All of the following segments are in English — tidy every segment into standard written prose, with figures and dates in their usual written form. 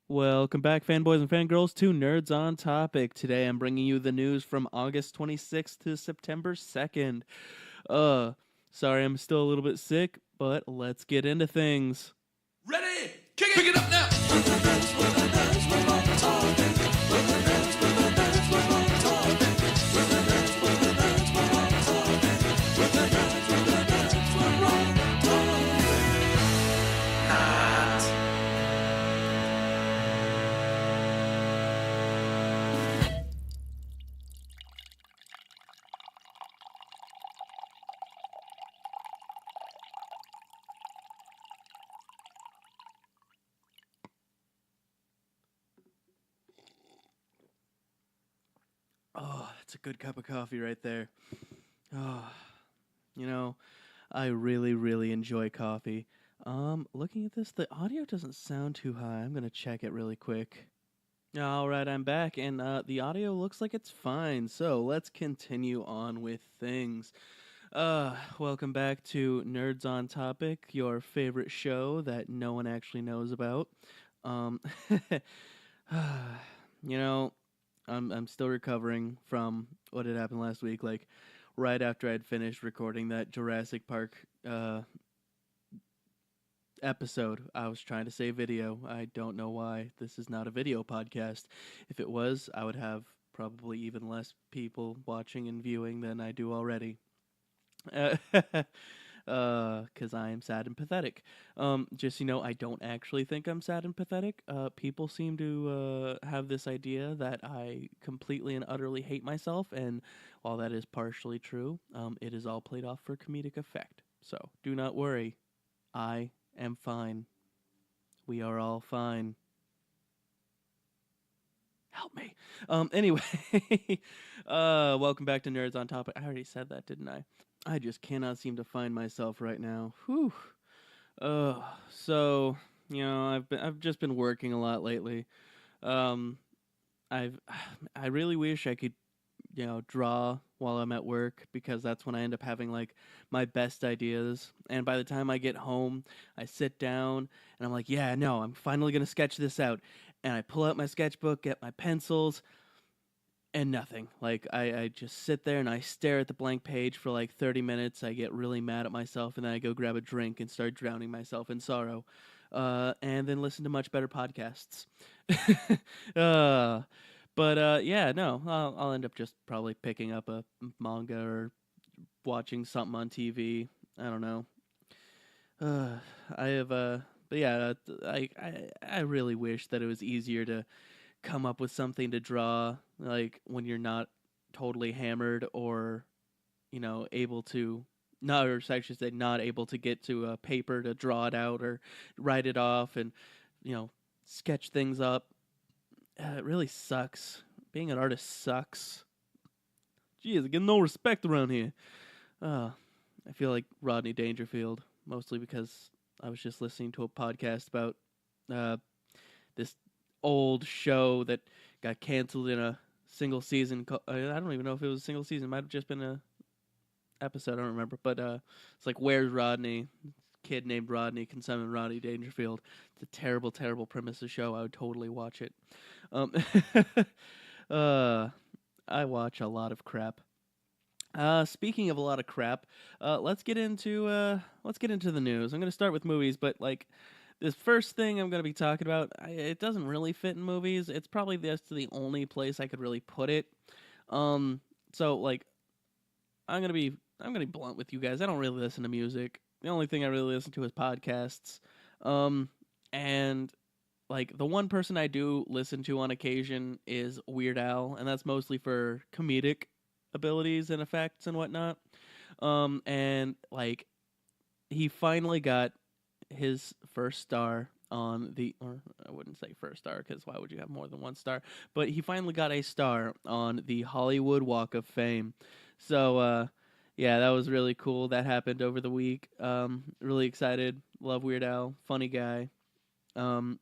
Welcome back, fanboys and fangirls, to Nerds on Topic. Today I'm bringing you the news from August 26th to September 2nd. Uh, Sorry I'm still a little bit sick, but let's get into things. Ready? Pick it up now. Oh, that's a good cup of coffee right there. Oh, you know, I really enjoy coffee. Looking at this, the audio doesn't sound too high. I'm gonna check it really quick. All right, I'm back, and the audio looks like it's fine. So let's continue on with things. Welcome back to Nerds on Topic, your favorite show that no one actually knows about. Um, you know, I'm still recovering from what had happened last week. Like right after I'd finished recording that Jurassic Park episode, I was trying to say video. I don't know why this is not a video podcast. If it was, I would have probably even less people watching and viewing than I do already. Because I am sad and pathetic. Just I don't actually think I'm sad and pathetic. People seem to have this idea that I completely and utterly hate myself, and while that is partially true, it is all played off for comedic effect. So do not worry, I am fine. We are all fine. Help me. Anyway, welcome back to Nerds on Topic. I already said that, didn't I? I just cannot seem to find myself right now. Whew. So I've just been working a lot lately. Um, I've I really wish I could draw while I'm at work, because that's when I end up having like my best ideas. And by the time I get home, I sit down and I'm like, yeah, no, I'm finally gonna sketch this out. And I pull out my sketchbook, get my pencils, and nothing. Like I just sit there and I stare at the blank page for like 30 minutes. I get really mad at myself, and then I go grab a drink and start drowning myself in sorrow. And then listen to much better podcasts. uh, yeah, no, I'll end up just probably picking up a manga or watching something on TV. I don't know. Uh, I have but yeah, I really wish that it was easier to come up with something to draw, like when you're not totally hammered, or able to not, or I should say not able to get to a paper to draw it out or write it off, and sketch things up. It really sucks. Being an artist sucks. Jeez, I get no respect around here. uh I feel like Rodney Dangerfield, mostly because I was just listening to a podcast about uh this old show that got canceled in a single season. I don't even know if it was a single season. It might have just been a episode. I don't remember. But it's like, Where's Rodney? Kid named Rodney can summon Rodney Dangerfield. It's a terrible, terrible premise of show. I would totally watch it. Um, uh, I watch a lot of crap. Speaking of a lot of crap, let's get into the news. I'm going to start with movies, but like this first thing I'm going to be talking about, it doesn't really fit in movies. It's probably just the only place I could really put it. Um, so like I'm gonna be blunt with you guys. I don't really listen to music. The only thing I really listen to is podcasts. Um, and like the one person I do listen to on occasion is Weird Al, and that's mostly for comedic abilities and effects and whatnot. And like he finally got his first star on the, or I wouldn't say first star, because why would you have more than one star? But he finally got a star on the Hollywood Walk of Fame. So yeah, that was really cool. That happened over the week. Really excited. Love Weird Al. Funny guy. Um,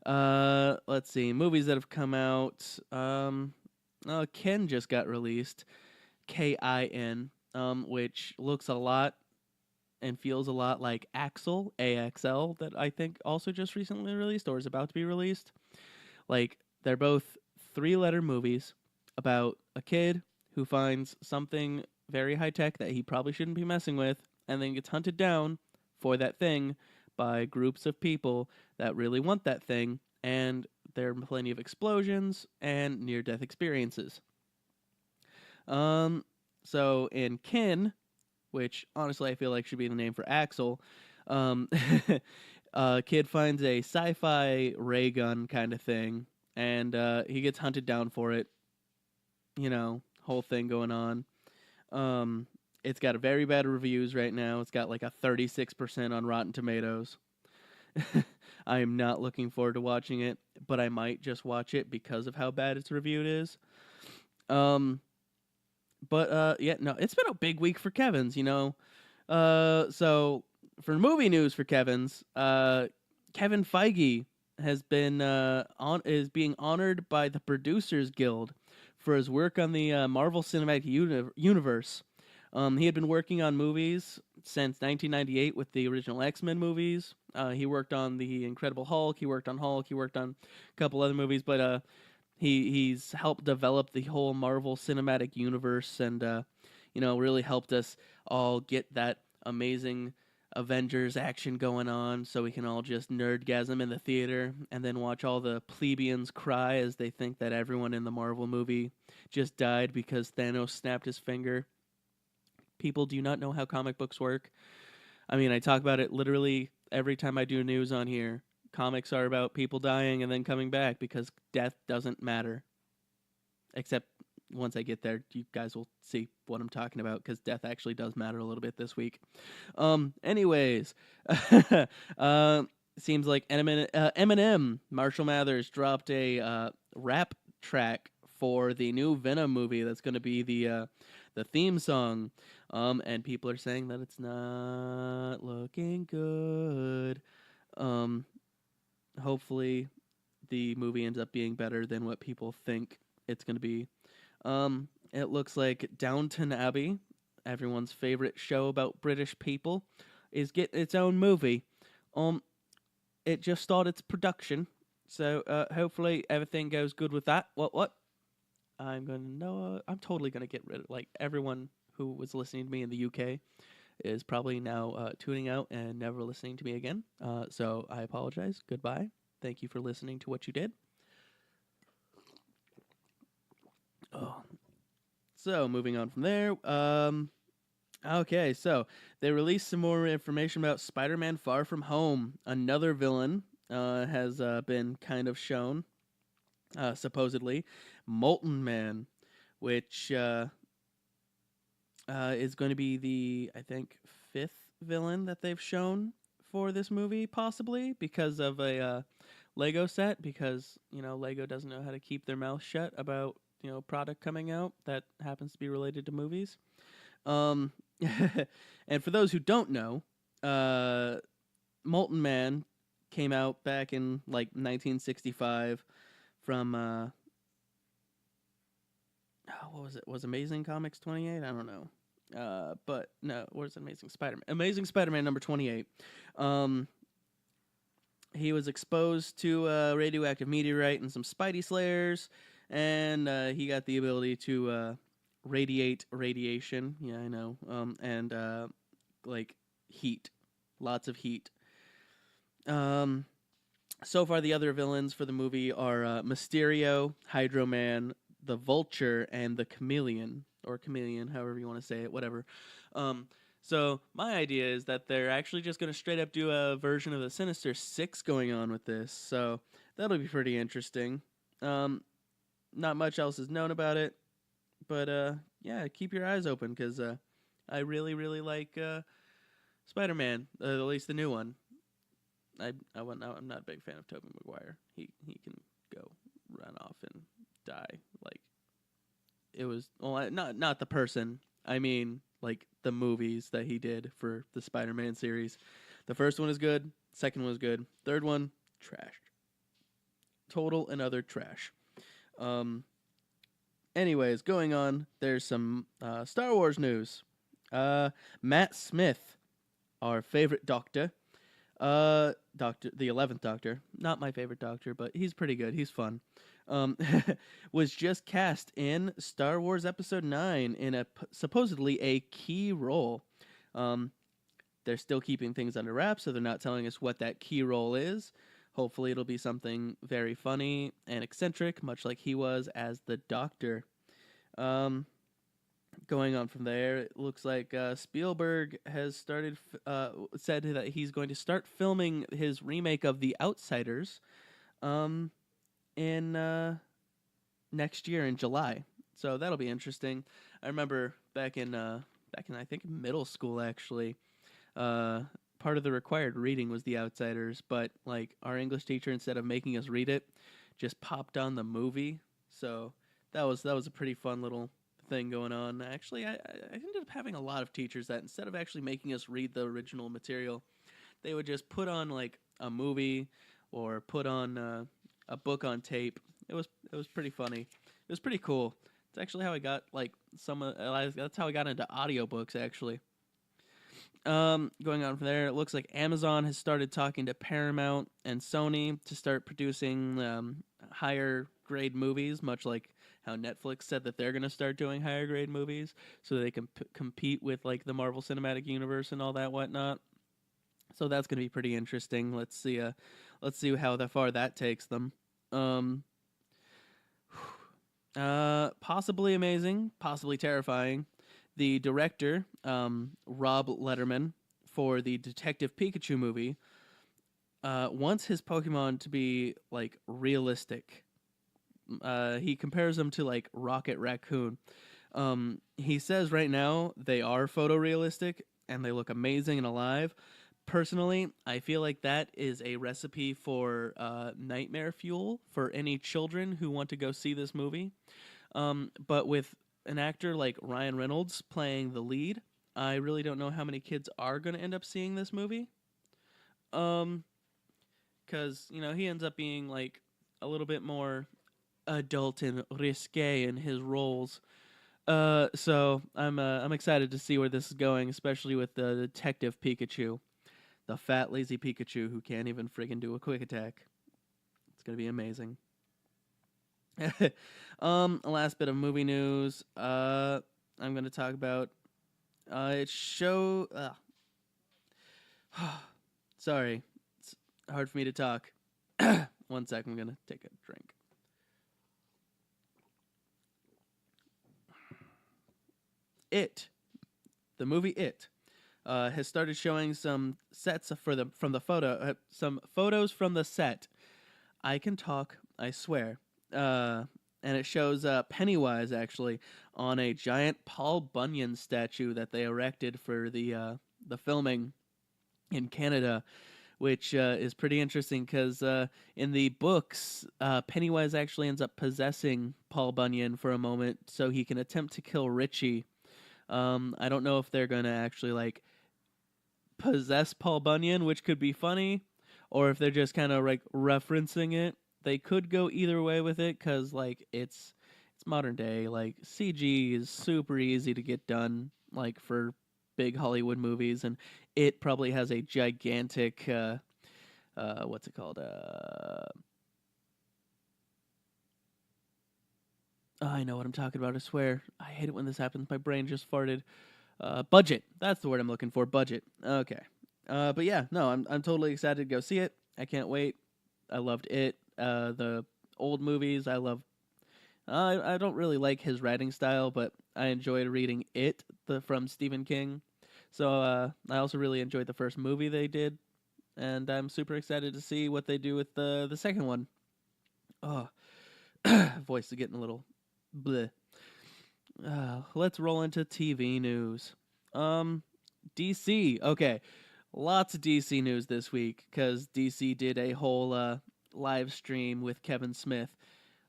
let's see. Movies that have come out. Ken just got released. Kin. Which looks a lot. and feels a lot like Axel, AXL, that I think also just recently released or is about to be released. Like, they're both 3-letter movies about a kid who finds something very high tech that he probably shouldn't be messing with and then gets hunted down for that thing by groups of people that really want that thing. And there are plenty of explosions and near death experiences. Um, so in Kin, which honestly I feel like should be the name for Axel, um, kid finds a sci-fi ray gun kind of thing, and he gets hunted down for it. Whole thing going on. Um, it's got very bad reviews right now. It's got like a 36% on Rotten Tomatoes. I am not looking forward to watching it, but I might just watch it because of how bad its reviewed is. Um, but yeah, no, it's been a big week for Kevin's. So for movie news for Kevin's, Kevin Feige has been is being honored by the Producers Guild for his work on the Marvel Cinematic Universe. He had been working on movies since 1998 with the original X-Men movies. He worked on the Incredible Hulk. He worked on Hulk. He worked on a couple other movies, but he's helped develop the whole Marvel Cinematic Universe, and really helped us all get that amazing Avengers action going on, so we can all just nerdgasm in the theater and then watch all the plebeians cry as they think that everyone in the Marvel movie just died because Thanos snapped his finger. People do not know how comic books work. I mean, I talk about it literally every time I do news on here. Comics are about people dying and then coming back because death doesn't matter. Except once I get there, you guys will see what I'm talking about because death actually does matter a little bit this week. Anyways, seems like Eminem, Marshall Mathers, dropped a rap track for the new Venom movie that's going to be the theme song. And people are saying that it's not looking good. Hopefully the movie ends up being better than what people think it's going to be. It looks like Downton Abbey, everyone's favorite show about British people, is getting its own movie. It just started its production, so hopefully everything goes good with that. What? I'm totally gonna get rid of everyone who was listening to me in the UK is probably now tuning out and never listening to me again. So I apologize. Goodbye. Thank you for listening to what you did. Oh. So moving on from there. Okay, so they released some more information about Spider-Man: Far From Home. Another villain has been kind of shown. Supposedly, Molten Man, which is going to be the, I think, 5th villain that they've shown for this movie, possibly because of a Lego set. Because Lego doesn't know how to keep their mouth shut about product coming out that happens to be related to movies. And for those who don't know, Molten Man came out back in 1965 from what was it? Was Amazing Comics 28? I don't know. But no, where's Amazing Spider-Man? Amazing Spider-Man number 28. He was exposed to a radioactive meteorite and some Spidey Slayers, and he got the ability to radiate radiation. Yeah, I know. And heat, lots of heat. So far, the other villains for the movie are Mysterio, Hydro Man, the Vulture, and the Chameleon, or Chameleon, however you want to say it, whatever. So my idea is that they're actually just going to straight up do a version of the Sinister Six going on with this. So that'll be pretty interesting. Not much else is known about it, but yeah, keep your eyes open because I really, really like Spider-Man, at least the new one. I'm not a big fan of Tobey Maguire. He can go run off and die. It was not the person. I mean, the movies that he did for the Spider-Man series. The first one is good. Second one is good. Third one, trash. Total and utter trash. Anyways, going on. There's some Star Wars news. Matt Smith our favorite Doctor, Doctor, the 11th Doctor, not my favorite Doctor, but he's pretty good. He's fun. Um, was just cast in Star Wars Episode 9 in supposedly a key role. Um, they're still keeping things under wraps, so they're not telling us what that key role is. Hopefully, it'll be something very funny and eccentric, much like he was as the Doctor. Um, Going on from there, it looks like Spielberg has said that he's going to start filming his remake of The Outsiders um, in next year in July. So that'll be interesting. I remember back in I think middle school actually. Uh, Part of the required reading was The Outsiders, but like our English teacher, instead of making us read it, just popped on the movie. So that was a pretty fun little thing going on. Actually, I ended up having a lot of teachers that instead of actually making us read the original material, they would just put on like a movie or put on a book on tape. It was pretty funny. It was pretty cool. It's actually how I got like that's how I got into audiobooks actually. Going on from there, it looks like Amazon has started talking to Paramount and Sony to start producing higher grade movies, much like how Netflix said that they're going to start doing higher grade movies, so they can compete with like the Marvel Cinematic Universe and all that whatnot. So that's going to be pretty interesting. Let's see how far that takes them. Um, Possibly amazing, possibly terrifying. The director, Rob Letterman, for the Detective Pikachu movie, wants his Pokemon to be like realistic. He compares them to like Rocket Raccoon. He says right now they are photorealistic and they look amazing and alive. Personally, I feel like that is a recipe for nightmare fuel for any children who want to go see this movie. But with an actor like Ryan Reynolds playing the lead, I really don't know how many kids are going to end up seeing this movie. Um, because he ends up being like a little bit more adult and risque in his roles. So I'm excited to see where this is going, especially with the Detective Pikachu, the fat lazy Pikachu who can't even friggin' do a quick attack. It's gonna be amazing. Last bit of movie news. I'm gonna talk about it show. Sorry, it's hard for me to talk. 1 second, I'm gonna take a drink. It, the movie It, has started showing some sets from the some photos from the set. I can talk, I swear. And it shows Pennywise actually on a giant Paul Bunyan statue that they erected for the filming in Canada, which is pretty interesting because in the books, Pennywise actually ends up possessing Paul Bunyan for a moment so he can attempt to kill Richie. I don't know if they're gonna actually like possess Paul Bunyan, which could be funny, or if they're just kind of like referencing it. They could go either way with it because like it's modern day. Like CG is super easy to get done, like for big Hollywood movies, and it probably has a gigantic what's it called? I know what I'm talking about. I swear. I hate it when this happens. My brain just farted. Budget. That's the word I'm looking for. Budget. Okay. But yeah, no, I'm totally excited to go see it. I can't wait. I loved it. The old movies. I love. I don't really like his writing style, but I enjoyed reading it from Stephen King. So I also really enjoyed the first movie they did, and I'm super excited to see what they do with the second one. Oh, voice is getting a little bleh. Let's roll into TV news. Um, DC. Okay, lots of DC news this week because DC did a whole live stream with Kevin Smith,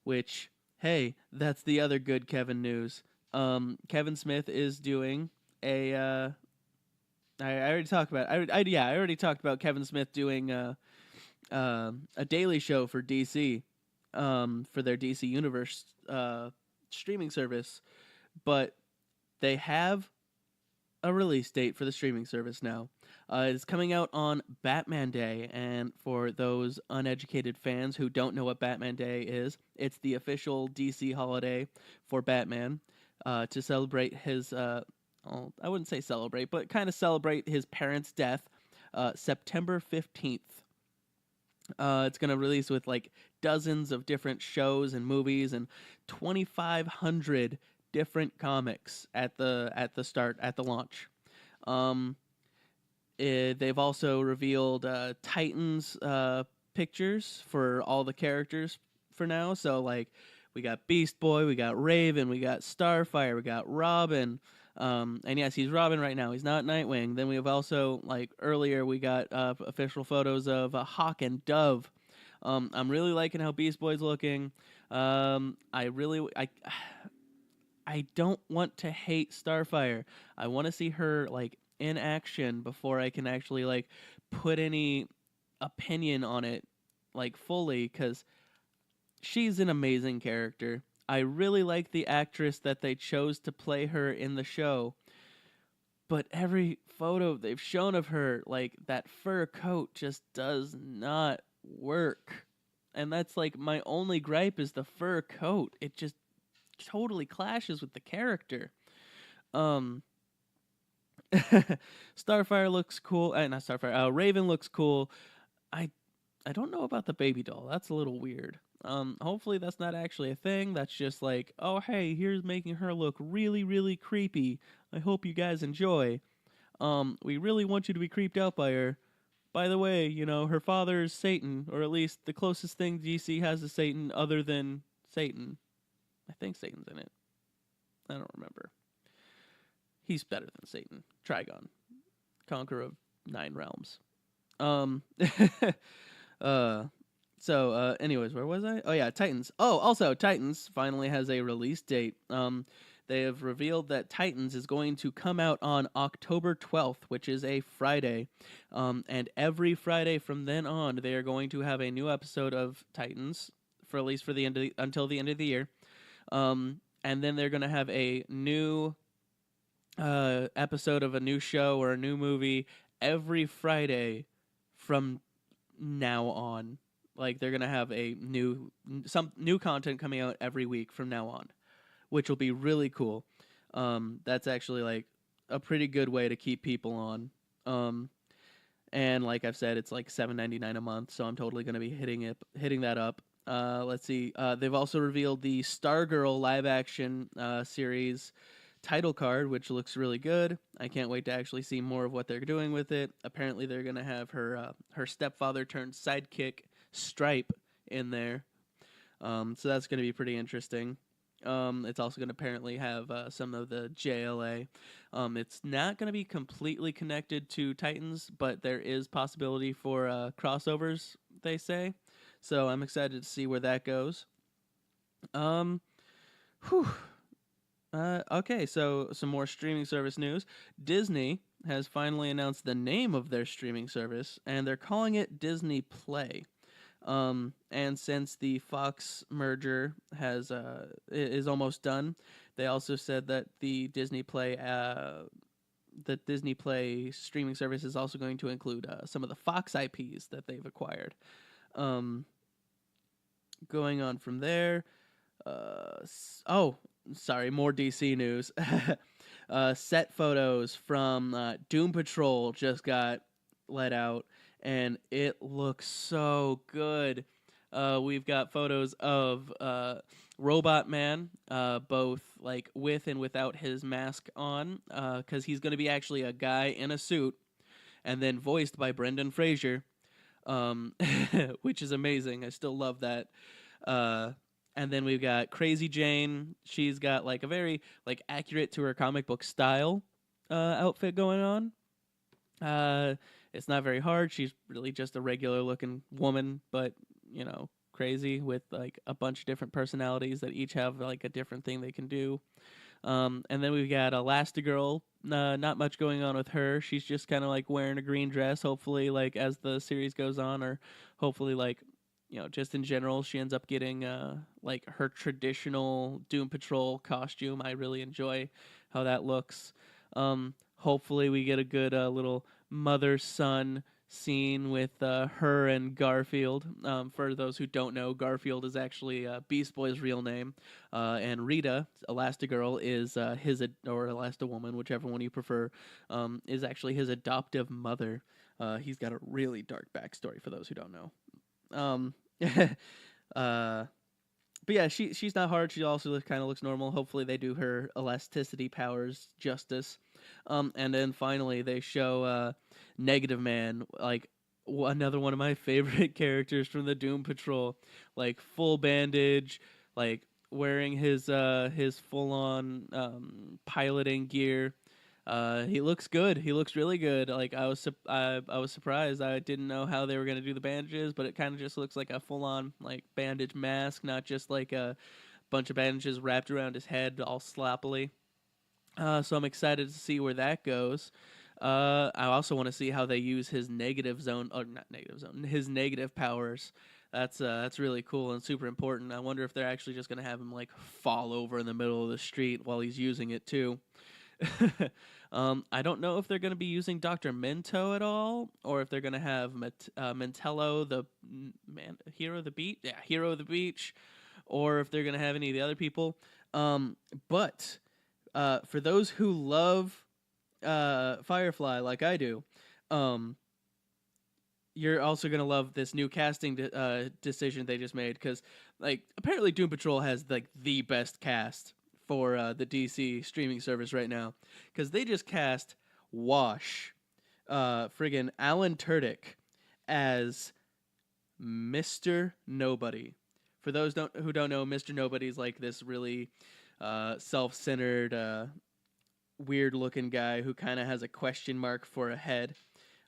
which, hey, that's the other good Kevin news. Kevin Smith is doing a. I already talked about. I already talked about Kevin Smith doing a daily show for DC, for their DC Universe streaming service, but they have a release date for the streaming service now. It's coming out on Batman Day, and for those uneducated fans who don't know what Batman Day is, it's the official DC holiday for Batman to celebrate his. Well, I wouldn't say celebrate, but kind of celebrate his parents' death. September 15th. It's gonna release with like dozens of different shows and movies and 2,500 different comics at the launch. Um, they've also revealed Titans pictures for all the characters for now. So like we got Beast Boy, we got Raven, we got Starfire, we got Robin. And yes, he's Robin right now. He's not Nightwing. Then we have also, like earlier, we got official photos of Hawk and Dove. I'm really liking how Beast Boy's looking. I don't want to hate Starfire. I want to see her like in action before I can actually like put any opinion on it like fully, because she's an amazing character. I really like the actress that they chose to play her in the show. But every photo they've shown of her, like that fur coat just does not work. And that's like my only gripe is the fur coat. It just totally clashes with the character. Um Starfire looks cool. Not Starfire. Raven looks cool. I I don't know about the baby doll. That's a little weird. Hopefully that's not actually a thing. That's just like, oh hey, here's making her look really, really creepy. I hope you guys enjoy. We really want you to be creeped out by her. By the way, you know, her father is Satan, or at least the closest thing DC has to Satan other than Satan. I think Satan's in it. I don't remember. He's better than Satan. Trigon, conqueror of 9 realms. Um anyways, where was I? Oh yeah, Titans. Oh, also Titans finally has a release date. They have revealed that Titans is going to come out on October 12th, which is a Friday. And every Friday from then on, they are going to have a new episode of Titans for at least for the until the end of the year. And then they're going to have a new episode of a new show or a new movie every Friday from now on. Like they're gonna have some new content coming out every week from now on, which will be really cool. That's actually like a pretty good way to keep people on. And like I've said, it's like $7.99 a month, so I'm totally gonna be hitting that up. Let's see. They've also revealed the Stargirl live action series title card, which looks really good. I can't wait to actually see more of what they're doing with it. Apparently, they're gonna have her stepfather turned sidekick Stripe in there, so that's gonna be pretty interesting. It's also gonna apparently have some of the JLA. It's not gonna be completely connected to Titans, but there is possibility for crossovers. They say, so I'm excited to see where that goes. Whew. Okay, so some more streaming service news. Disney has finally announced the name of their streaming service, and they're calling it Disney Play. And since the Fox merger is almost done, they also said that the Disney Play streaming service is also going to include some of the Fox IPs that they've acquired. Going on from there. Sorry, more DC news. Set photos from Doom Patrol just got let out, and it looks so good. We've got photos of Robot Man, both like with and without his mask on, because he's going to be actually a guy in a suit, and then voiced by Brendan Fraser, which is amazing. I still love that. And then we've got Crazy Jane. She's got like a very like accurate to her comic book style outfit going on. It's not very hard. She's really just a regular looking woman, but you know, crazy with like a bunch of different personalities that each have like a different thing they can do. And then we've got Elastigirl. Not much going on with her. She's just kind of like wearing a green dress. Hopefully, like as the series goes on, or hopefully like, you know, just in general, she ends up getting like her traditional Doom Patrol costume. I really enjoy how that looks. Hopefully, we get a good little mother son scene with her and Garfield. For those who don't know, Garfield is actually Beast Boy's real name, and Rita, Elastigirl, is or Elastawoman, whichever one you prefer, is actually his adoptive mother. He's got a really dark backstory for those who don't know. Um, uh, but yeah, she's not hard. She also kind of looks normal. Hopefully, they do her elasticity powers justice. And then finally, they show Negative Man, like another one of my favorite characters from the Doom Patrol, like full bandage, like wearing his full on piloting gear. He looks good. He looks really good. Like I was surprised. I didn't know how they were gonna do the bandages, but it kind of just looks like a full on like bandage mask, not just like a bunch of bandages wrapped around his head all sloppily. So I'm excited to see where that goes. I also want to see how they use his negative zone, or not negative zone, his negative powers. That's really cool and super important. I wonder if they're actually just gonna have him like fall over in the middle of the street while he's using it too. I don't know if they're going to be using Dr. Mento at all, or if they're going to have Mentello, the hero of the beach, hero of the beach, or if they're going to have any of the other people. But for those who love Firefly like I do, you're also gonna love this new casting decision they just made, because like apparently Doom Patrol has like the best cast for the DC streaming service right now, because they just cast Wash, friggin' Alan Tudyk as Mr. Nobody. For those who don't know, Mr. Nobody's like this really self-centered, weird-looking guy who kind of has a question mark for a head.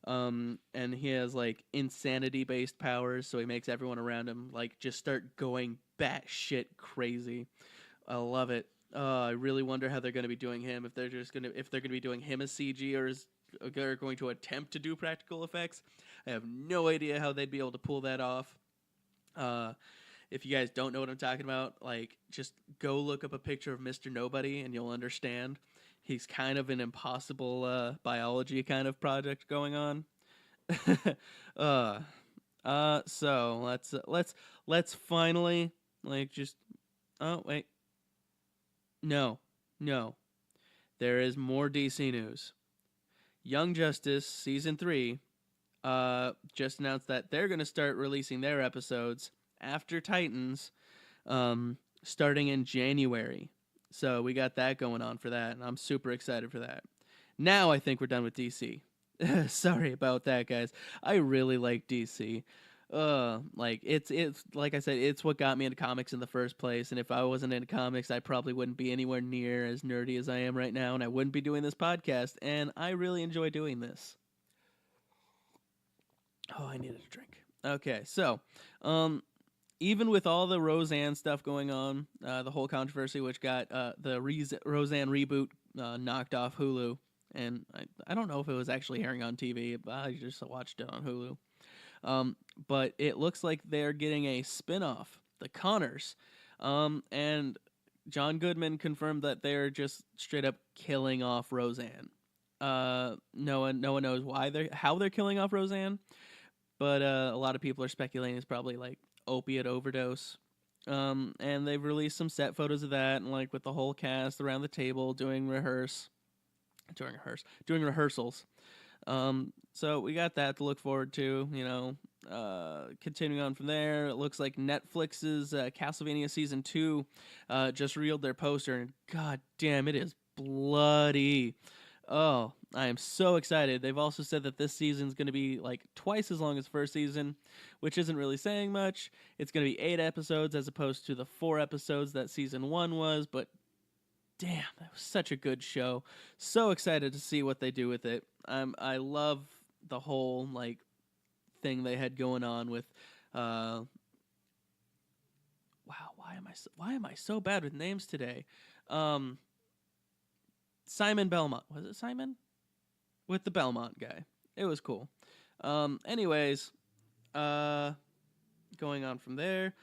And he has like insanity-based powers, so he makes everyone around him like just start going batshit crazy. I love it. I really wonder how they're going to be doing him. If they're going to be doing him as CG, or is they're going to attempt to do practical effects. I have no idea how they'd be able to pull that off. If you guys don't know what I'm talking about, like just go look up a picture of Mr. Nobody and you'll understand. He's kind of an impossible biology kind of project going on. So let's finally like just. Oh wait, no. There is more DC news. Young Justice season 3 just announced that they're going to start releasing their episodes after Titans, starting in January. So we got that going on for that, and I'm super excited for that. Now I think we're done with DC. Sorry about that, guys. I really like DC. Like it's like I said, it's what got me into comics in the first place. And if I wasn't into comics, I probably wouldn't be anywhere near as nerdy as I am right now, and I wouldn't be doing this podcast. And I really enjoy doing this. Oh, I needed a drink. Okay, so, even with all the Roseanne stuff going on, the whole controversy, which got the Roseanne reboot knocked off Hulu, and I don't know if it was actually airing on TV, but I just watched it on Hulu. But it looks like they're getting a spin-off, The Connors, and John Goodman confirmed that they're just straight up killing off Roseanne. No one knows how they're killing off Roseanne, but a lot of people are speculating it's probably like opiate overdose. And they've released some set photos of that, and like with the whole cast around the table doing rehearsals. So we got that to look forward to. Continuing on from there, it looks like Netflix's Castlevania season 2 just revealed their poster, and god damn, it is bloody. Oh, I am so excited. They've also said that this season's going to be like twice as long as first season, which isn't really saying much. It's going to be 8 episodes as opposed to the 4 episodes that season 1 was, but damn, that was such a good show. So excited to see what they do with it. I love the whole like thing they had going on with wow, why am I so bad with names today? Simon Belmont. Was it Simon? With the Belmont guy. It was cool. Anyways, going on from there,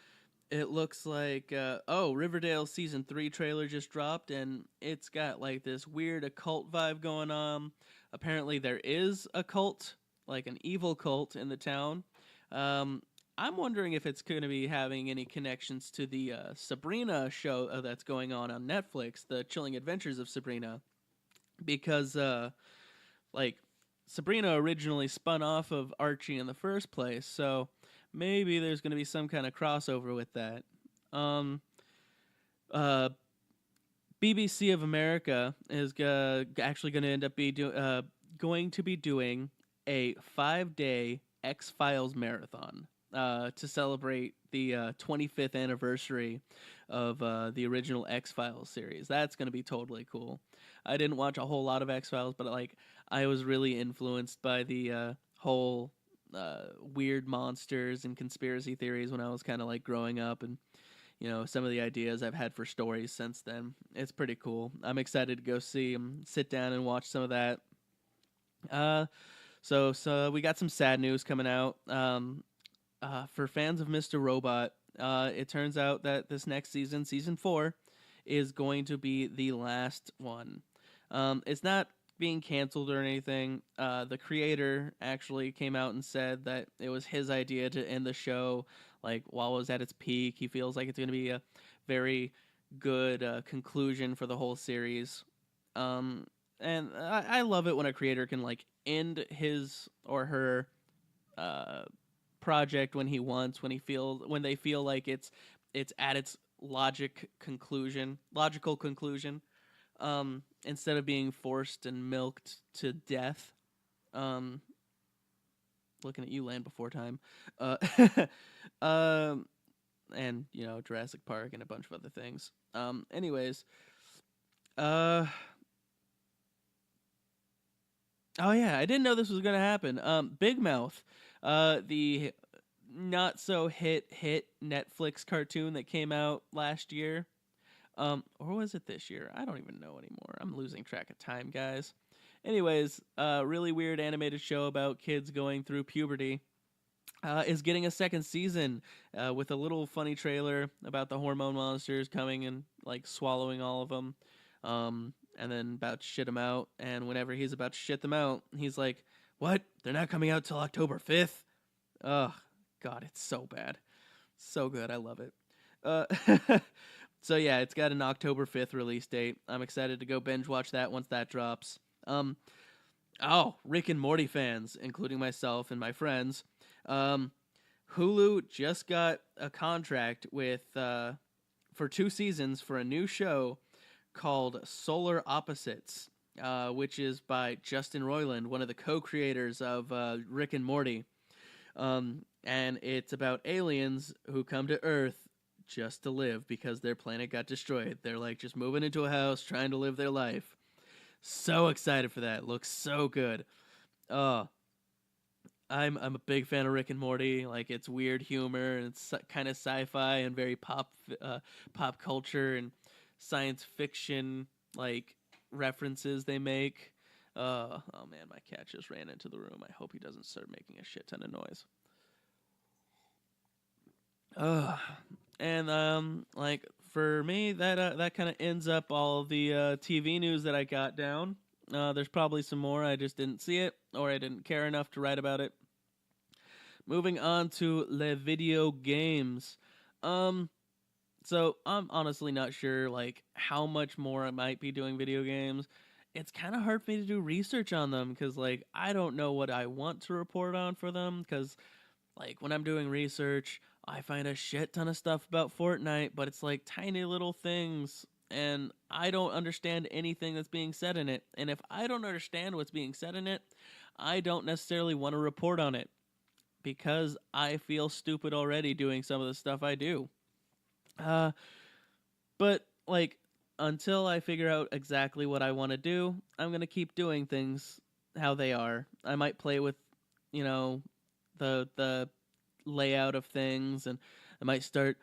It looks like Riverdale season 3 trailer just dropped, and it's got like this weird occult vibe going on. Apparently there is a cult, like an evil cult in the town. um, I'm wondering if it's going to be having any connections to the Sabrina show that's going on Netflix, The Chilling Adventures of Sabrina, because like Sabrina originally spun off of Archie in the first place, so maybe there's going to be some kind of crossover with that. Um, uh, BBC of America is actually going to end up going to be doing a 5-day X Files marathon to celebrate the 25th anniversary of the original X Files series. That's going to be totally cool. I didn't watch a whole lot of X Files, but like I was really influenced by the whole weird monsters and conspiracy theories when I was kind of like growing up, and some of the ideas I've had for stories since then. It's pretty cool. I'm excited to go sit down and watch some of that. So we got some sad news coming out. For fans of Mr. Robot, it turns out that this next season, season 4, is going to be the last one. It's not being canceled or anything. The creator actually came out and said that it was his idea to end the show like while it was at its peak. He feels like it's going to be a very good conclusion for the whole series. And I love it when a creator can like end his or her uh, project when he wants, when they feel like it's at its logical conclusion, instead of being forced and milked to death. Um, Looking at you, Land Before Time, uh, um, and Jurassic Park and a bunch of other things. Anyways, uh, oh yeah, I didn't know this was gonna happen. Big Mouth, the not so hit Netflix cartoon that came out last year. Or was it this year? I don't even know anymore. I'm losing track of time, guys. Anyways, really weird animated show about kids going through puberty is getting a second season with a little funny trailer about the hormone monsters coming and like swallowing all of them, and then about to shit them out. And whenever he's about to shit them out, he's like, "What? They're not coming out till October 5th?" Ugh, God, it's so bad, so good. I love it. So yeah, it's got an October 5th release date. I'm excited to go binge watch that once that drops. Rick and Morty fans, including myself and my friends, Hulu just got a contract with for 2 seasons for a new show called Solar Opposites, which is by Justin Roiland, one of the co-creators of Rick and Morty. And it's about aliens who come to Earth just to live because their planet got destroyed. They're like just moving into a house, trying to live their life. So excited for that. Looks so good. I'm a big fan of Rick and Morty. Like it's weird humor and it's kind of sci-fi and very pop culture and science fiction like references they make. Oh man, my cat just ran into the room. I hope he doesn't start making a shit ton of noise. And like for me, that kind of ends up all of the TV news that I got down. There's probably some more. I just didn't see it, or I didn't care enough to write about it. Moving on to le video games. So I'm honestly not sure like how much more I might be doing video games. It's kind of hard for me to do research on them because like I don't know what I want to report on for them because like when I'm doing research, I find a shit ton of stuff about Fortnite, but it's like tiny little things and I don't understand anything that's being said in it. And if I don't understand what's being said in it, I don't necessarily want to report on it because I feel stupid already doing some of the stuff I do. Uh but like until I figure out exactly what I want to do, I'm going to keep doing things how they are. I might play with, you know, the layout of things, and I might start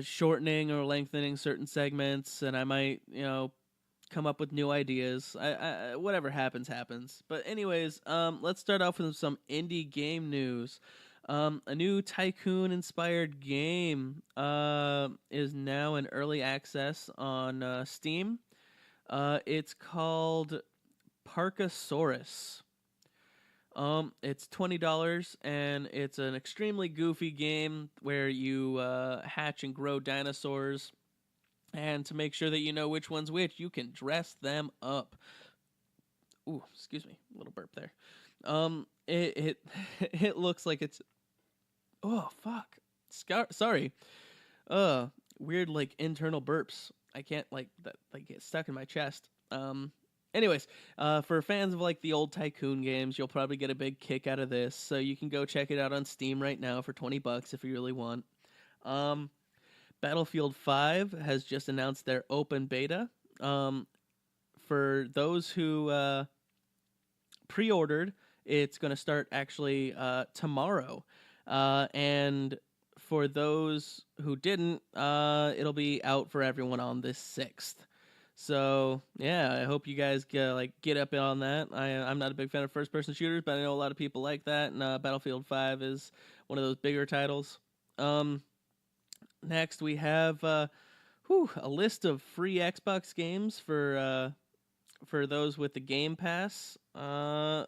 shortening or lengthening certain segments, and I might come up with new ideas. I whatever happens happens. But anyways, let's start off with some indie game news. A new tycoon-inspired game is now in early access on Steam. It's called Parkasaurus. It's $20, and it's an extremely goofy game where you hatch and grow dinosaurs, and to make sure that you know which one's which, you can dress them up. Ooh, excuse me, a little burp there. It it looks like it's. Oh fuck, sorry. Uh, Weird like internal burps. I can't like that like get stuck in my chest. Anyways, for fans of like the old Tycoon games, you'll probably get a big kick out of this. So you can go check it out on Steam right now for $20 if you really want. Um, Battlefield 5 has just announced their open beta. For those who pre-ordered, it's going to start actually tomorrow. And for those who didn't, it'll be out for everyone on this 6th. So yeah, I hope you guys get up on that. I'm not a big fan of first-person shooters, but I know a lot of people like that, and Battlefield 5 is one of those bigger titles. Next we have a list of free Xbox games for those with the Game Pass for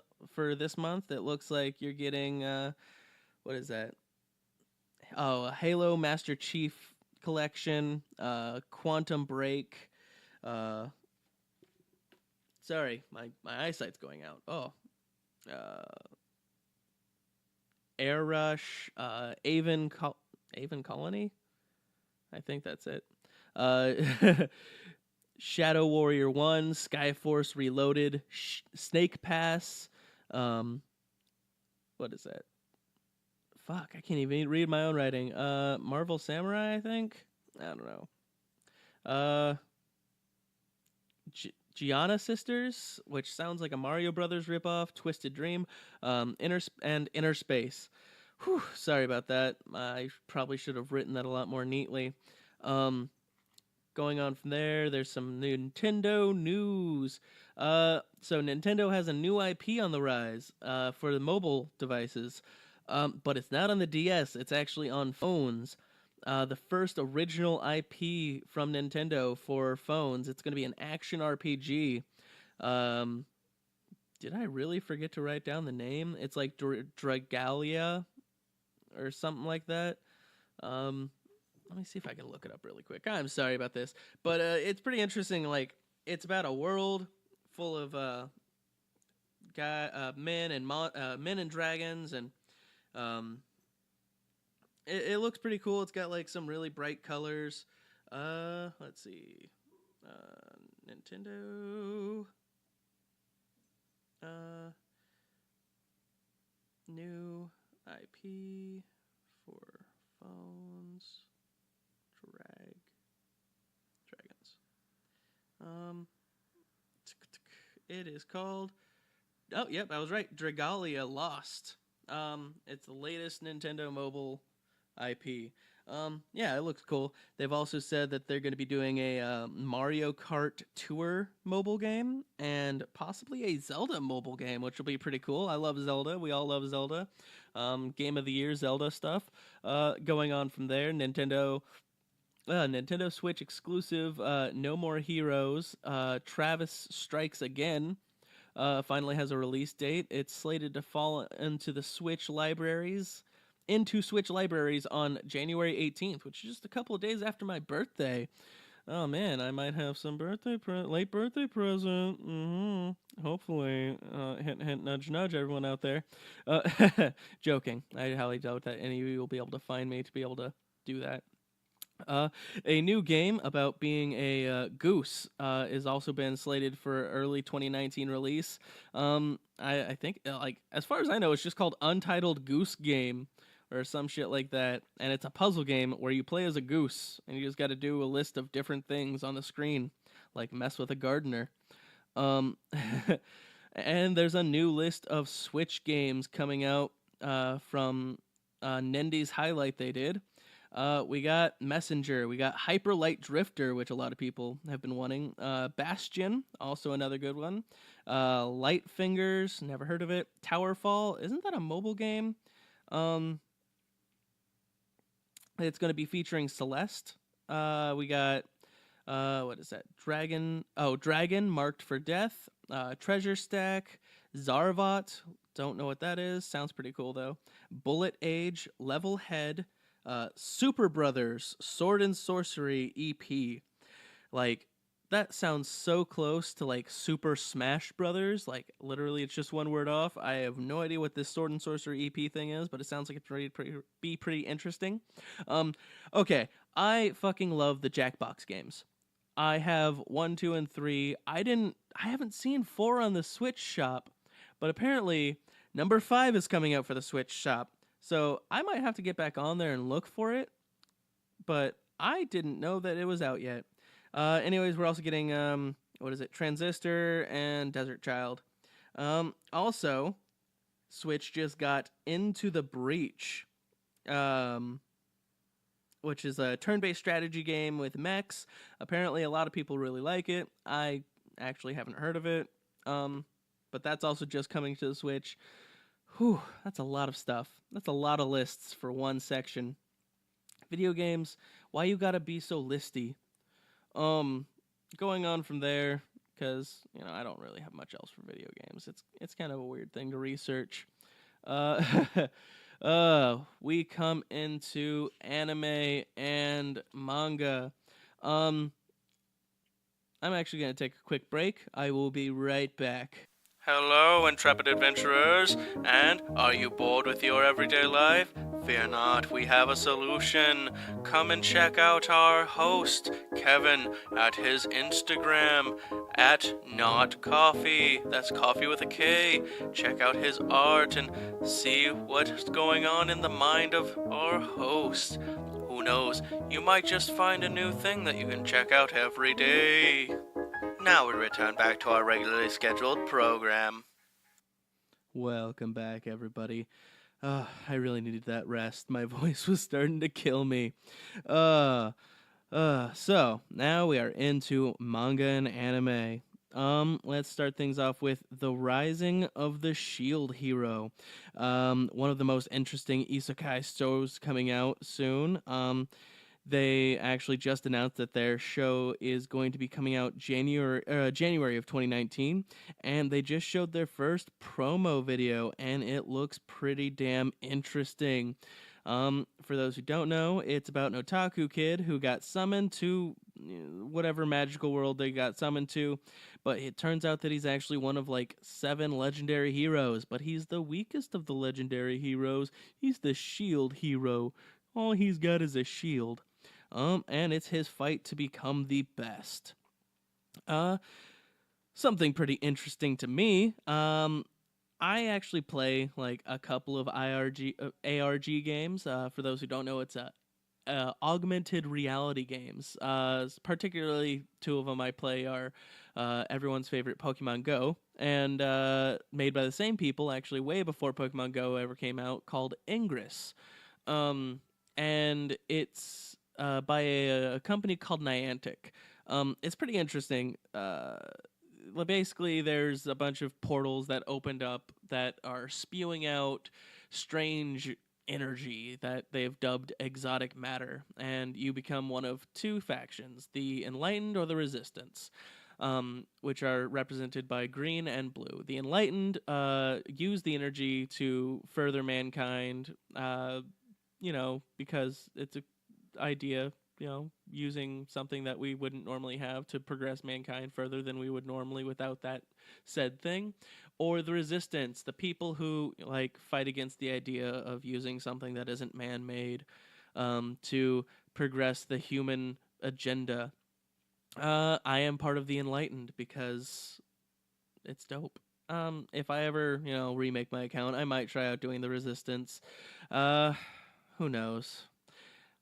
this month. It looks like you're getting what is that? Oh, Halo Master Chief Collection, Quantum Break. Sorry, my eyesight's going out. Oh, Air Rush, Avon Colony. I think that's it. Shadow Warrior 1, Skyforce Reloaded, Snake Pass. What is that? Fuck, I can't even read my own writing. Marvel Samurai, I think. I don't know. Gianna Sisters, which sounds like a Mario Brothers ripoff. Twisted Dream, Inner Space. Whew, sorry about that. I probably should have written that a lot more neatly. Going on from there, there's some Nintendo news. So Nintendo has a new IP on the rise for the mobile devices, but it's not on the DS. It's actually on phones. The first original IP from Nintendo for phones. It's going to be an action RPG. Did I really forget to write down the name? It's like Dragalia or something like that. Let me see if I can look it up really quick. I'm sorry about this, but it's pretty interesting. Like, it's about a world full of men and dragons, and it looks pretty cool. It's got like some really bright colors. Let's see, Nintendo, new IP for phones. Dragons. It is called. Oh, yep, I was right. Dragalia Lost. It's the latest Nintendo mobile IP. Yeah, it looks cool. They've also said that they're going to be doing a Mario Kart Tour mobile game and possibly a Zelda mobile game, which will be pretty cool. I love Zelda. We all love Zelda. Game of the Year Zelda stuff. Going on from there, Nintendo Switch exclusive, No More Heroes, Travis Strikes Again, finally has a release date. It's slated to fall into Switch libraries on January 18th, which is just a couple of days after my birthday. Oh man, I might have some late birthday present. Hopefully, hint, hint, nudge, nudge, everyone out there. Joking. I highly doubt that any of you will be able to find me to be able to do that. A new game about being a goose is also been slated for early 2019 release. I think, like, as far as I know, it's just called Untitled Goose Game or some shit like that. And it's a puzzle game where you play as a goose and you just got to do a list of different things on the screen, like mess with a gardener. And there's a new list of Switch games coming out from Nendy's highlight they did. We got Messenger. We got Hyper Light Drifter, which a lot of people have been wanting. Bastion, also another good one. Light Fingers, never heard of it. Towerfall, isn't that a mobile game? It's going to be featuring Celeste. We got what is that? Dragon. Oh, Dragon marked for death. Treasure Stack. Zarvot. Don't know what that is. Sounds pretty cool though. Bullet Age. Level Head. Super Brothers. Sword and Sorcery EP. Like, that sounds so close to like Super Smash Brothers. Like, literally, it's just one word off. I have no idea what this Sword and Sorcery EP thing is, but it sounds like be pretty interesting. Um, okay, I fucking love the Jackbox games. I have 1, 2, and 3. I haven't seen 4 on the Switch shop, but apparently number 5 is coming out for the Switch shop. So I might have to get back on there and look for it, but I didn't know that it was out yet. Anyways, we're also getting what is it? Transistor and Desert Child. Also, Switch just got Into the Breach, which is a turn-based strategy game with mechs. Apparently, a lot of people really like it. I actually haven't heard of it, but that's also just coming to the Switch. Whew, that's a lot of stuff. That's a lot of lists for one section. Video games, why you gotta be so listy? Going on from there, because I don't really have much else for video games. It's kind of a weird thing to research. Uh, we come into anime and manga. I'm actually gonna take a quick break. I will be right back. Hello, intrepid adventurers, and are you bored with your everyday life? Fear not, we have a solution. Come and check out our host, Kevin, at his Instagram, at Not Coffee. That's coffee with a K. Check out his art and see what's going on in the mind of our host. Who knows, you might just find a new thing that you can check out every day. Now we return back to our regularly scheduled program. Welcome back, everybody. I really needed that rest. My voice was starting to kill me. So now we are into manga and anime. Let's start things off with The Rising of the Shield Hero. One of the most interesting isekai shows coming out soon. They actually just announced that their show is going to be coming out January of 2019, and they just showed their first promo video, and it looks pretty damn interesting. For those who don't know, it's about an otaku kid who got summoned to whatever magical world they got summoned to, but it turns out that he's actually one of like 7 legendary heroes, but he's the weakest of the legendary heroes. He's the shield hero. All he's got is a shield. And it's his fight to become the best. Something pretty interesting to me. I actually play like a couple of ARG games. For those who don't know, it's augmented reality games. Particularly 2 of them I play are everyone's favorite Pokemon Go, and made by the same people actually way before Pokemon Go ever came out, called Ingress. And it's by a company called Niantic. It's pretty interesting. Basically, there's a bunch of portals that opened up that are spewing out strange energy that they've dubbed exotic matter, and you become one of 2 factions, the Enlightened or the Resistance, which are represented by green and blue. The Enlightened use the energy to further mankind, because it's a idea, using something that we wouldn't normally have to progress mankind further than we would normally without that said thing. Or the Resistance, the people who like fight against the idea of using something that isn't man-made to progress the human agenda. I am part of the Enlightened because it's dope. If I ever, remake my account, I might try out doing the Resistance. Who knows?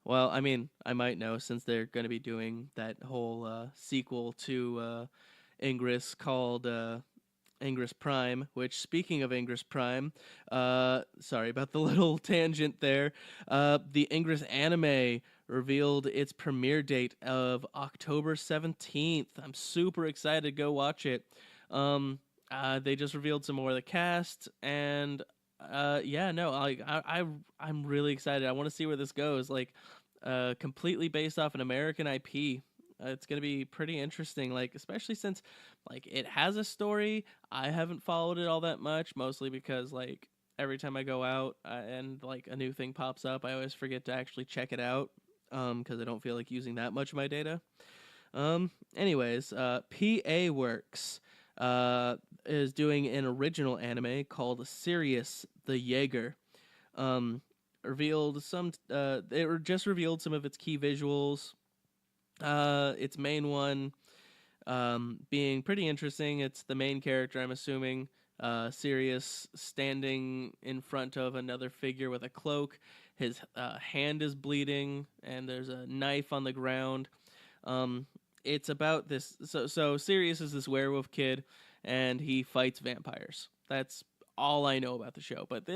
Well, I mean, I might know since they're going to be doing that whole sequel to Ingress called Ingress Prime, which, speaking of Ingress Prime, sorry about the little tangent there, the Ingress anime revealed its premiere date of October 17th. I'm super excited to go watch it. They just revealed some more of the cast, and I'm really excited. I want to see where this goes. Like, completely based off an American IP. It's gonna be pretty interesting, like especially since like it has a story. I haven't followed it all that much, mostly because like every time I go out and like a new thing pops up, I always forget to actually check it out because I don't feel like using that much of my data. Anyways, PA Works is doing an original anime called Sirius the Jaeger. Um, revealed some. Just revealed some of its key visuals. Its main one being pretty interesting. It's the main character, I'm assuming. Sirius standing in front of another figure with a cloak. His hand is bleeding, and there's a knife on the ground. Um, it's about this. So Sirius is this werewolf kid, and he fights vampires. That's all I know about the show. But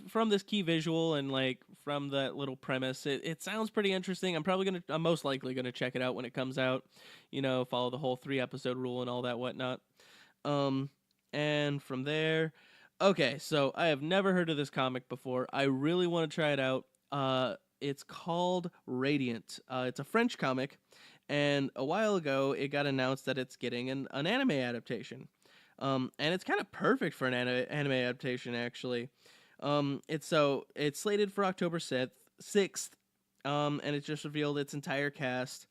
from this key visual and like from that little premise, it sounds pretty interesting. I'm most likely gonna check it out when it comes out. You know, follow the whole 3 episode rule and all that whatnot. Um, and from there, okay, so I have never heard of this comic before. I really want to try it out. It's called Radiant. It's a French comic, and a while ago it got announced that it's getting an anime adaptation. And it's kind of perfect for an anime adaptation, actually. It's slated for October 6th, and it just revealed its entire cast.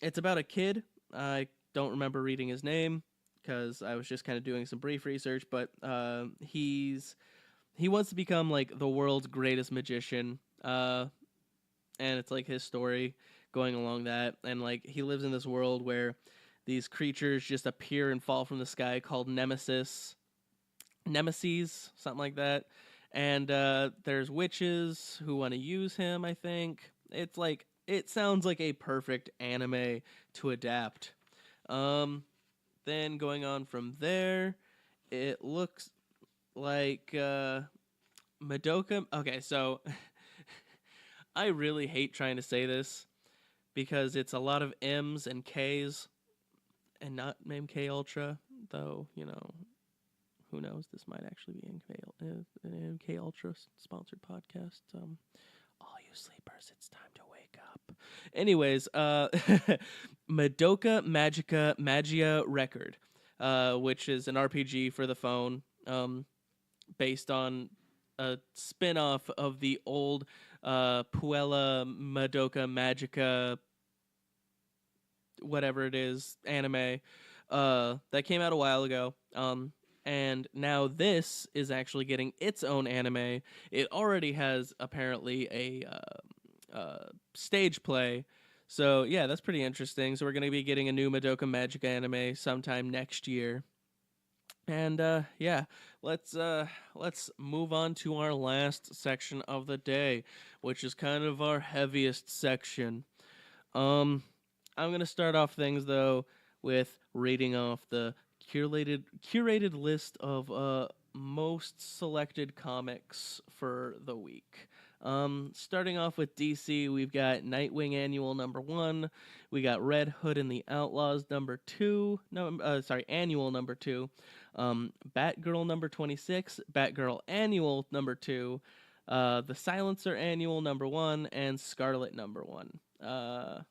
It's about a kid. I don't remember reading his name because I was just kind of doing some brief research, but he wants to become like the world's greatest magician. And it's like his story going along that, and like he lives in this world where these creatures just appear and fall from the sky called nemesis, something like that. And there's witches who want to use him. I think it sounds like a perfect anime to adapt. Then going on from there, it looks like Madoka. Okay, so I really hate trying to say this because it's a lot of M's and K's and not MK Ultra, though, you know, who knows? This might actually be an MK Ultra sponsored podcast. All you sleepers, it's time to wake up. Anyways, Madoka Magica Magia Record, which is an RPG for the phone, based on a spin-off of the old Puella Madoka Magica whatever it is anime that came out a while ago. And now this is actually getting its own anime. It already has apparently a stage play. So yeah, that's pretty interesting. So we're going to be getting a new Madoka Magica anime sometime next year. And yeah, let's move on to our last section of the day, which is kind of our heaviest section. I'm gonna start off things though with reading off the curated list of most selected comics for the week. Starting off with DC, we've got Nightwing Annual #1. We got Red Hood and the Outlaws #2. Annual #2. Batgirl #26. Batgirl Annual #2. The Silencer Annual #1 and Scarlet #1.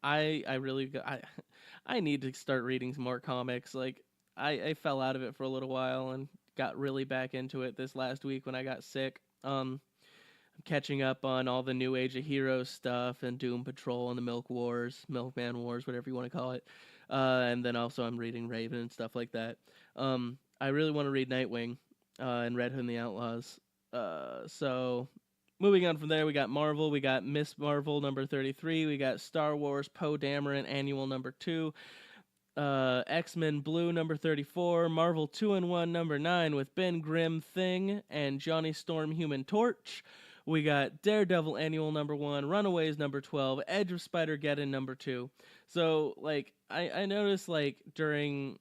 I need to start reading some more comics. Like I fell out of it for a little while and got really back into it this last week when I got sick. I'm catching up on all the New Age of Heroes stuff and Doom Patrol and the Milkman Wars, whatever you want to call it. And then also I'm reading Raven and stuff like that. I really want to read Nightwing and Red Hood and the Outlaws. So moving on from there, we got Marvel. We got Miss Marvel #33. We got Star Wars Poe Dameron Annual #2. X-Men Blue #34. Marvel 2-in-1 #9 with Ben Grimm Thing and Johnny Storm Human Torch. We got Daredevil Annual #1, Runaways #12, Edge of Spider-Geddon #2. So, like, I noticed, like, during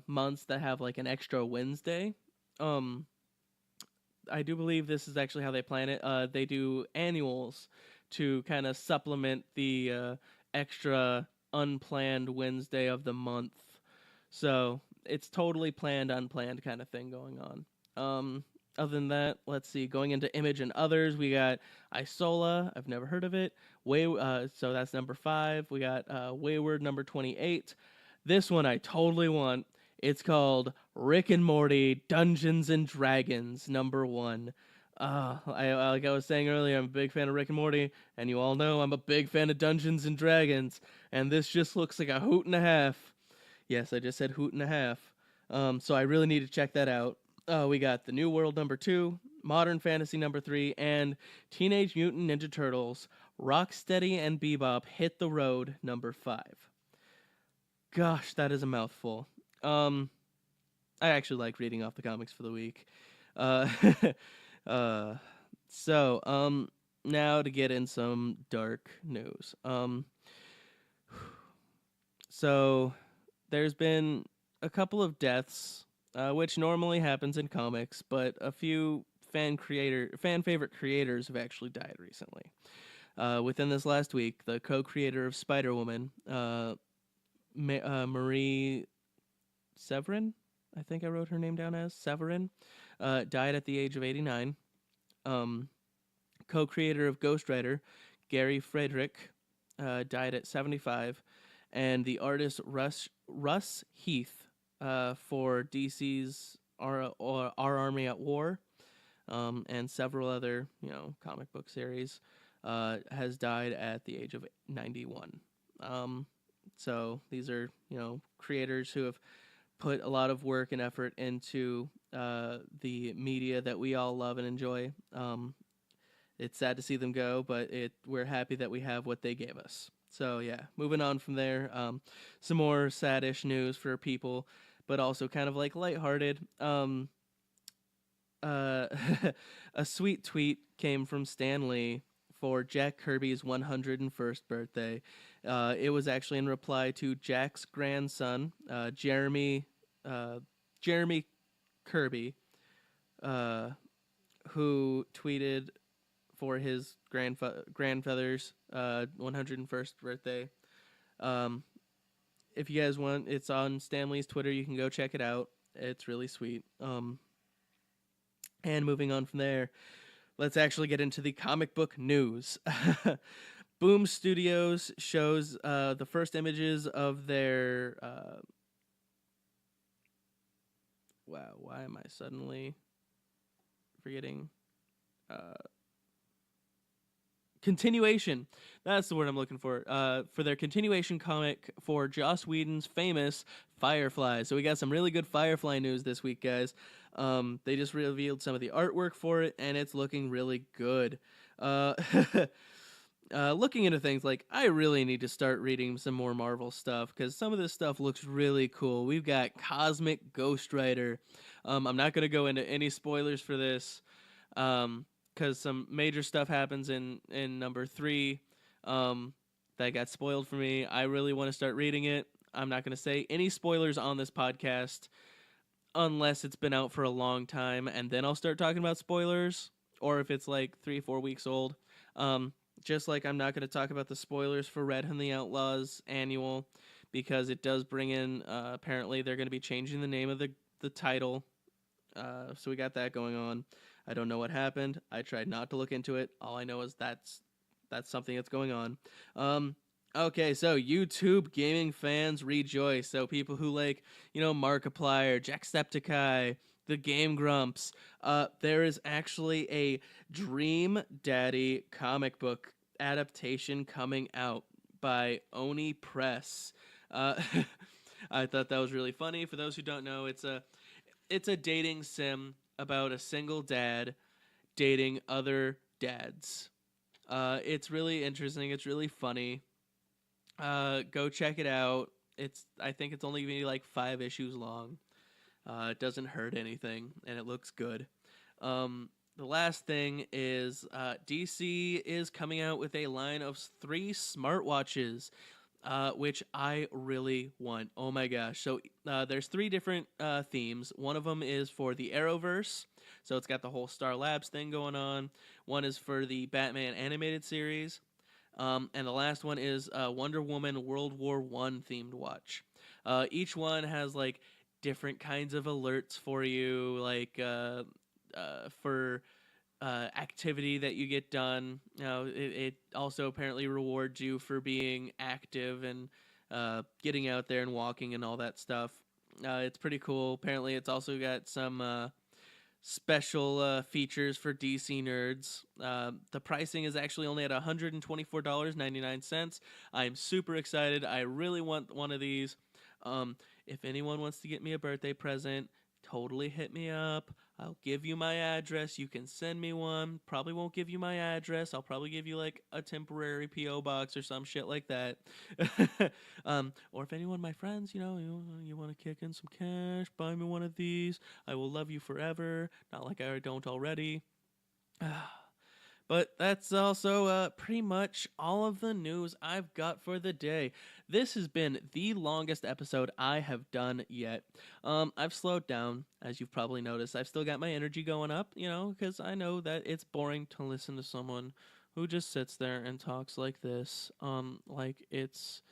months that have, like, an extra Wednesday, I do believe this is actually how they plan it. They do annuals to kind of supplement the extra unplanned Wednesday of the month. So, it's totally planned, unplanned kind of thing going on. Other than that, let's see. Going into Image and others, we got Isola. I've never heard of it. So that's number 5. We got Wayward number 28. This one I totally want. It's called Rick and Morty Dungeons and Dragons number 1. Like I was saying earlier, I'm a big fan of Rick and Morty, and you all know I'm a big fan of Dungeons and Dragons, and this just looks like a hoot and a half. Yes, I just said hoot and a half. So I really need to check that out. We got The New World number 2, Modern Fantasy number 3, and Teenage Mutant Ninja Turtles, Rocksteady and Bebop Hit the Road number 5. Gosh, that is a mouthful. I actually like reading off the comics for the week. Uh, so now to get in some dark news. So there's been a couple of deaths, which normally happens in comics, but a few fan favorite creators have actually died recently. Within this last week, the co-creator of Spider-Woman, Marie Severin, I think I wrote her name down as Severin, died at the age of 89. Co-creator of Ghost Rider, Gary Friedrich, died at 75. And the artist Russ Heath, for DC's Our Army at War, and several other comic book series, has died at the age of 91. So these are creators who have put a lot of work and effort into the media that we all love and enjoy. It's sad to see them go, but we're happy that we have what they gave us. So yeah, moving on from there, some more sad-ish news for people, but also kind of like lighthearted. A sweet tweet came from Stan Lee for Jack Kirby's 101st birthday. It was actually in reply to Jack's grandson, Jeremy Kirby, who tweeted for his grandfather's 101st birthday. If you guys want, it's on Stan Lee's Twitter. You can go check it out. It's really sweet. And moving on from there, let's actually get into the comic book news. Boom Studios shows the first images of their... wow, why am I suddenly forgetting? Continuation. That's the word I'm looking for their continuation comic for Joss Whedon's famous Firefly. So we got some really good Firefly news this week, guys. They just revealed some of the artwork for it, and it's looking really good. Looking into things like, I really need to start reading some more Marvel stuff, because some of this stuff looks really cool. We've got Cosmic Ghost Rider. I'm not going to go into any spoilers for this, because some major stuff happens in number 3 that got spoiled for me. I really want to start reading it. I'm not going to say any spoilers on this podcast unless it's been out for a long time, and then I'll start talking about spoilers, or if it's like 3-4 weeks old. Just like I'm not going to talk about the spoilers for Red and the Outlaws annual, because it does bring in, apparently they're going to be changing the name of the title. So we got that going on. I don't know what happened. I tried not to look into it. All I know is that's something that's going on. Okay, so YouTube gaming fans rejoice. So people who like, Markiplier, Jacksepticeye, the Game Grumps. There is actually a Dream Daddy comic book adaptation coming out by Oni Press. I thought that was really funny. For those who don't know, it's a dating sim about a single dad dating other dads. It's really interesting. It's really funny. Go check it out. I think it's only maybe like 5 issues long. It doesn't hurt anything, and it looks good. The last thing is DC is coming out with a line of 3 smartwatches, which I really want. Oh my gosh. So there's 3 different themes. One of them is for the Arrowverse. So it's got the whole Star Labs thing going on. One is for the Batman animated series. And the last one is Wonder Woman World War I themed watch. Each one has like different kinds of alerts for you, like for activity that you get done. It also apparently rewards you for being active and getting out there and walking and all that stuff. It's pretty cool. Apparently, it's also got some special features for DC nerds. The pricing is actually only at $124.99. I'm super excited. I really want one of these. If anyone wants to get me a birthday present, totally hit me up. I'll give you my address. You can send me one. Probably won't give you my address. I'll probably give you like a temporary PO box or some shit like that. Or if anyone of my friends, you want to kick in some cash, buy me one of these. I will love you forever. Not like I don't already. But that's also pretty much all of the news I've got for the day. This has been the longest episode I have done yet. I've slowed down, as you've probably noticed. I've still got my energy going up, because I know that it's boring to listen to someone who just sits there and talks like this. Like it's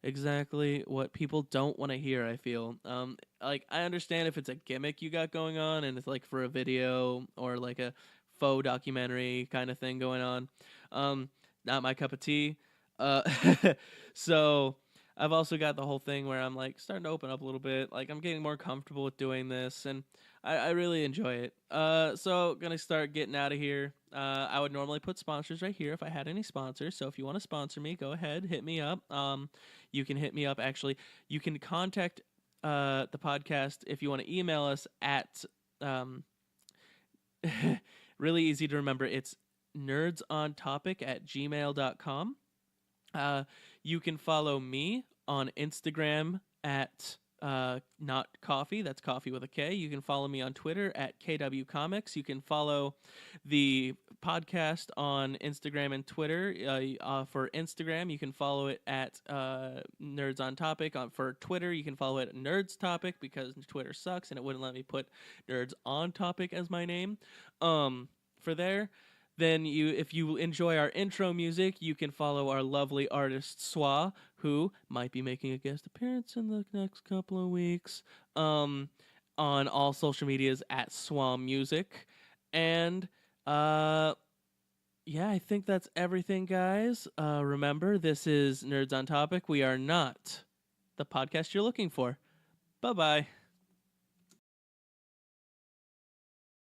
exactly what people don't want to hear, I feel. Like I understand if it's a gimmick you got going on and it's like for a video or like a faux documentary kind of thing going on. Not my cup of tea. Uh, so I've also got the whole thing where I'm like starting to open up a little bit. Like I'm getting more comfortable with doing this, and I really enjoy it. So gonna start getting out of here. I would normally put sponsors right here if I had any sponsors. So if you want to sponsor me, go ahead, hit me up. You can hit me up. Actually, you can contact the podcast if you want to email us at really easy to remember. It's nerdsontopic@gmail.com. You can follow me on Instagram at not coffee. That's coffee with a K. You can follow me on Twitter at KW Comics. You can follow the podcast on Instagram and Twitter. For Instagram, you can follow it at Nerds on Topic. For Twitter, you can follow it at Nerds Topic because Twitter sucks and it wouldn't let me put Nerds on Topic as my name. For there. Then if you enjoy our intro music, you can follow our lovely artist Swa, who might be making a guest appearance in the next couple of weeks. On all social medias at Swa Music. And yeah, I think that's everything, guys. Remember, this is Nerds on Topic. We are not the podcast you're looking for. Bye-bye.